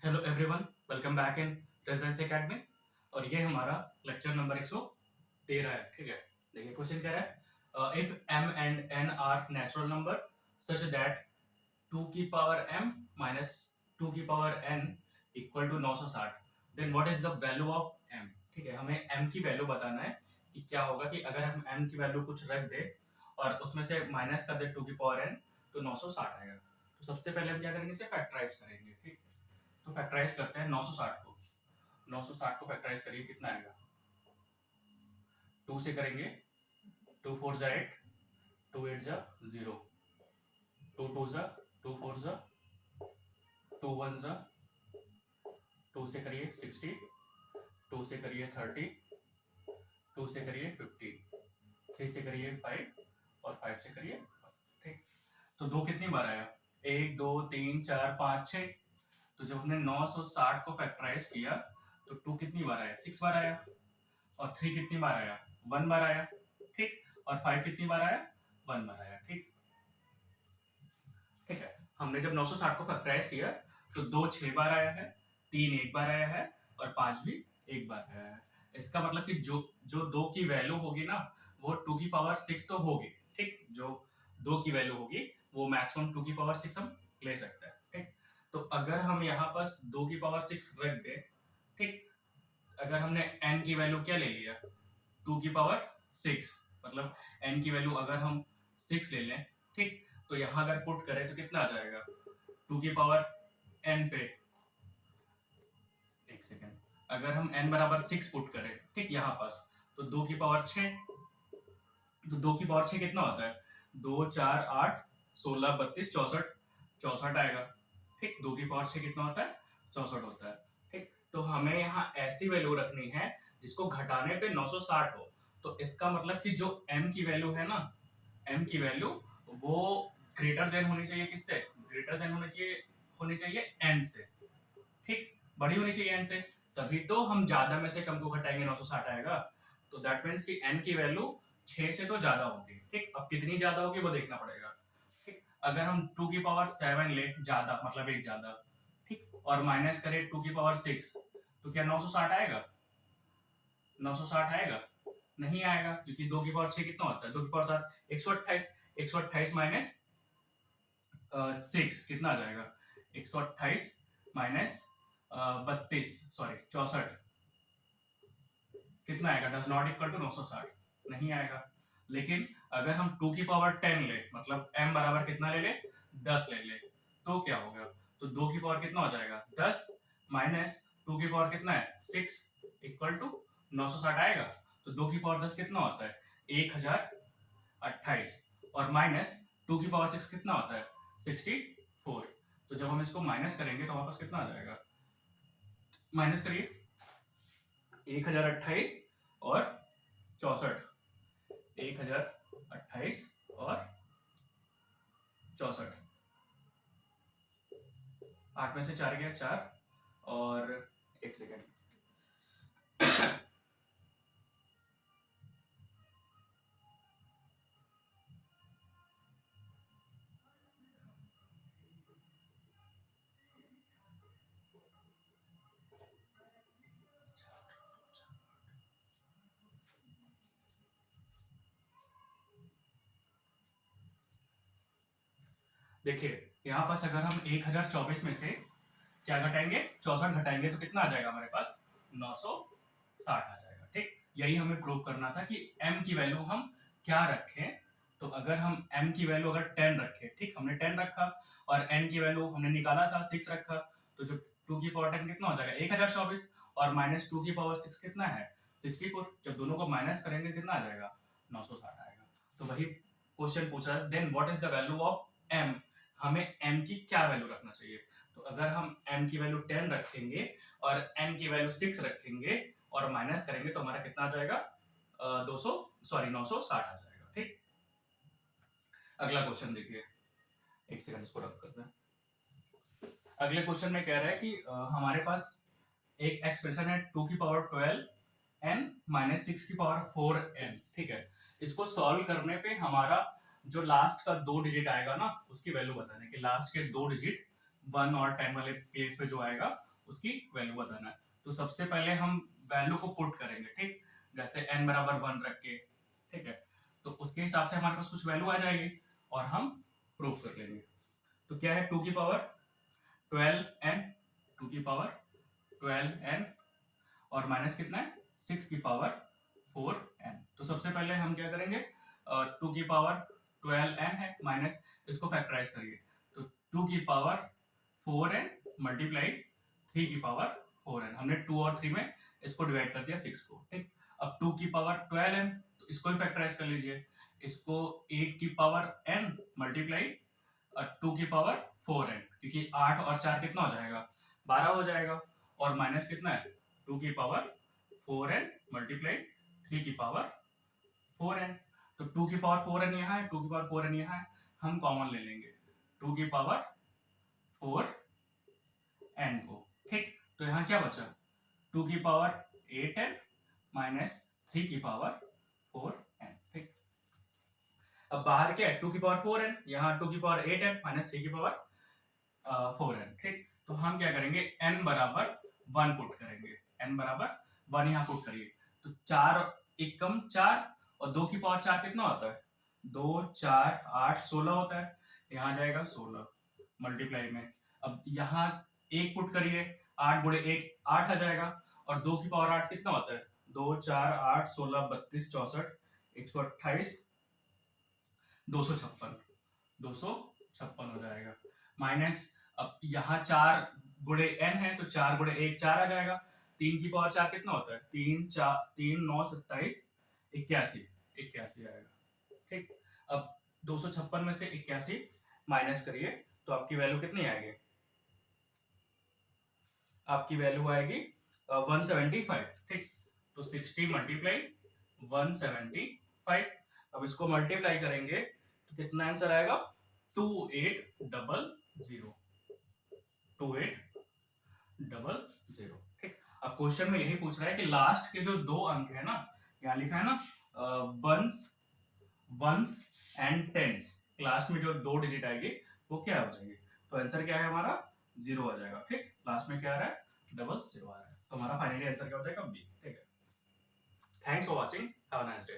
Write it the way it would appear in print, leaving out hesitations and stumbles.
Hello everyone, welcome back in results academy. और ये हमारा लेक्चर नंबर 113 है। ठीक है, देखिए क्वेश्चन कह रहा है if m and n are natural number such that 2 की पावर m माइनस 2 की power n equal to 960, then what is the value of m। ठीक है, हमें m की वैल्यू बताना है कि क्या होगा कि अगर हम m की वैल्यू कुछ रख दे और उसमें से माइनस कर दे 2 की पावर n तो 960 आएगा। तो सबसे पहले हम क्या करेंगे, इसे फैक्टराइज करेंगे। ठीक, तो फैक्टराइज करते हैं 960 को। 960 को फैक्टराइज करिए, कितना आएगा? 2 से करेंगे, 2 4 जा 8, 2 8 जा 0, 2 2 जा 2 4 जा 2 1 जा 2 से करिए 60, 2 से करिए 30, 2 से करिए 50, 3 से करिए 5 और 5 से करिए 1। ठीक, तो 2 कितनी बार आया? 1 2 3 4 5 6। तो जब हमने 960 को फैक्टराइज किया तो 2 कितनी बार आया? 6 बार आया। और 3 कितनी बार आया? 1 बार आया। ठीक, और 5 कितनी बार आया? 1 बार आया। ठीक, ठीक है, हमने जब 960 को फैक्टराइज किया तो 2 6 बार आया है, 3 1 बार आया है और 5 भी 1 बार आया है। इसका मतलब कि जो जो 2 की वैल्यू होगी ना, वो 2 की पावर 6 तो होगी। ठीक, जो 2 की वैल्यू होगी वो मैक्सिमम 2 की पावर 6 हम ले सकते हैं। ठीक, तो अगर हम यहाँ पर 2 की पावर 6 रख दे, ठीक, अगर हमने n की वैल्यू क्या ले लिया? 2 की पावर 6, मतलब n की वैल्यू अगर हम 6 ले लें, ठीक, तो यहाँ अगर पुट करें तो कितना आ जाएगा? 2 की पावर n पे, एक सेकेंड, अगर हम n बराबर 6 पुट करें, ठीक, यहाँ पास, तो 2 की पावर 6, तो 2 की पावर 6 कितना होता है? 2 4 8 16 32 64, 64 आएगा। ठीक, 2 की पावर 6 कितना होता है? 64 होता है। ठीक, तो हमें यहाँ ऐसी वैल्यू रखनी है जिसको घटाने पे 960 हो। तो इसका मतलब कि जो m की वैल्यू है ना, m की वैल्यू वो ग्रेटर देन होनी चाहिए किससे? ग्रेटर देन होनी चाहिए n से। ठीक, बड़ी होनी चाहिए n से, तभी तो हम ज्यादा में से कम को घटाएंगे 960 आएगा। तो दैट मीन्स कि n की वैल्यू 6 से तो ज्यादा होगी। ठीक, अब कितनी ज्यादा होगी वो देखना पड़ेगा। ठीक, अगर हम 2 की पावर 7 ले, ज्यादा मतलब एक ज्यादा, ठीक, और माइनस करें 2 की पावर 6, तो क्या 960 आएगा? 960 आएगा? नहीं आएगा, क्योंकि 2 की पावर 6 कितना होता है? 2 की पावर 7 128, 128 माइनस 6 कितना आ जाएगा? 128 माइनस 32, सॉरी 64, कितना आएगा? डज नॉट इक्वल टू 960, नहीं आएगा। लेकिन अगर हम 2 की पावर 10 ले, मतलब m बराबर कितना ले ले? 10 ले ले, तो क्या होगा? तो 2 की पावर कितना हो जाएगा? 10 माइनस 2 की पावर कितना है? 6 इक्वल टू 960 आएगा। तो 2 की पावर 10 कितना होता है? 1028, और माइनस 2 की पावर 6 कितना होता है? 64। तो जब हम इसको माइनस करेंगे तो वापस कितना आ जाएगा? माइनस करिए, 1028 और 64, 1028 और 64, 8 में से 4 गया 4, और एक सेकेंड, देखिए यहाँ पास अगर हम 1024 में से क्या घटाएंगे? 64 घटाएंगे तो कितना आ जाएगा हमारे पास? 960 आ जाएगा। ठीक, यही हमें प्रूव करना था कि m की वैल्यू हम क्या रखें। तो अगर हम m की वैल्यू अगर 10 रखें, ठीक, हमने 10 रखा, और n की वैल्यू हमने निकाला था 6 रखा, तो जो 2 की पावर 10 कितना हो जाएगा? 1024, और माइनस 2 की पावर 6 कितना है? 64। जब दोनों को माइनस करेंगे कितना आ जाएगा? 960 आएगा। तो वही क्वेश्चन पूछ रहा है, then what is the value of m, हमें m की क्या वैल्यू रखना चाहिए? तो अगर हम m की वैल्यू 10 रखेंगे और n की वैल्यू 6 रखेंगे और माइनस करेंगे तो हमारा कितना आ जाएगा? 200, सॉरी 960 आ जाएगा। ठीक, अगला क्वेश्चन देखिए, एक सेकंड इसको रख करते हैं। अगले क्वेश्चन में कह रहा है कि हमारे पास एक एक्सप्रेशन है 2 की पावर 12 n माइनस 6 की पावर 4 n। ठीक है, इसको सॉल्व करने पे हमारा जो लास्ट का 2 डिजिट आएगा ना, उसकी वैल्यू बताने कि लास्ट के 2 डिजिट 1 और 10 वाले प्लेस पे जो आएगा उसकी वैल्यू बताना है। तो सबसे पहले हम वैल्यू को पुट करेंगे, ठीक, जैसे n बराबर 1 रख के, ठीक है, तो उसके हिसाब से हमारे पास कुछ वैल्यू आ जाएगी और हम प्रूव कर लेंगे। तो क्या है 2 की पावर 12n, 2 की पावर 12n और माइनस कितना है 6 की पावर 4n। तो सबसे पहले हम क्या करेंगे, 2 की पावर 12n है माइनस, इसको फैक्टराइज करिए, तो 2 की पावर 4n मल्टीप्लाई 3 की पावर 4n, हमने 2 और 3 में इसको डिवाइड कर दिया 6 को, ठीक। अब 2 की पावर 12n, तो इसको भी फैक्टराइज कर लीजिए, इसको 8 की पावर n मल्टीप्लाई 2 की पावर 4n, क्योंकि 8 और 4 कितना हो जाएगा 12 हो जाएगा, और माइनस कितना है 2 की पावर 4n मल्टीप्लाई 3 की पावर 4n। तो 2 की पावर 4n यहाँ है, 2 की पावर 4n यहाँ है, हम कॉमन ले लेंगे 2 की पावर 4n को, ठीक। तो यहाँ क्या बचा 2 की पावर 8n माइनस 3 की पावर 4n, ठीक। अब बाहर क्या है 2 की पावर 4n, यहाँ 2 की पावर 8n माइनस 3 की पावर 4n, ठीक। तो हम क्या करेंगे n बराबर 1 पुट करेंगे, n बराबर 1 यहाँ पुट करिए, तो 4 एकम 4 और 2 की पावर 4 कितना होता है 2 4 8 16 होता है, यहाँ जाएगा 16 मल्टीप्लाई में। अब यहाँ 1 पुट करिए, 8 गुणे 1 8 आ जाएगा, और 2 की पावर 8 कितना होता है 2 4 8 16 32 64 128 256 हो जाएगा, माइनस अब यहाँ 4 गुणे n है, तो 4 गुणे 1 4 आ जाएगा, 3 की पावर 4 कितना होता है 3 4 3 9 27 81 आएगा, ठीक। अब 256 में से 81 माइनस करिए, तो आपकी वैल्यू कितनी आएगी, आपकी वैल्यू आएगी 175, ठीक। तो 60 मल्टीप्लाई 175, अब इसको मल्टीप्लाई करेंगे तो कितना आंसर आएगा 2800, 2800, ठीक। अब क्वेश्चन में यही पूछ रहा है कि लास्ट के जो 2 अंक है ना, यहाँ लिखा है ना वंस एंड टेंस, लास्ट में जो 2 डिजिट आएगी वो क्या हो जाएंगे, तो आंसर क्या है हमारा 0 आ जाएगा, ठीक। लास्ट में क्या आ रहा है 00 आ रहा है, तो हमारा फाइनली आंसर क्या हो जाएगा बी, ठीक है। Thanks for watching, have a nice day.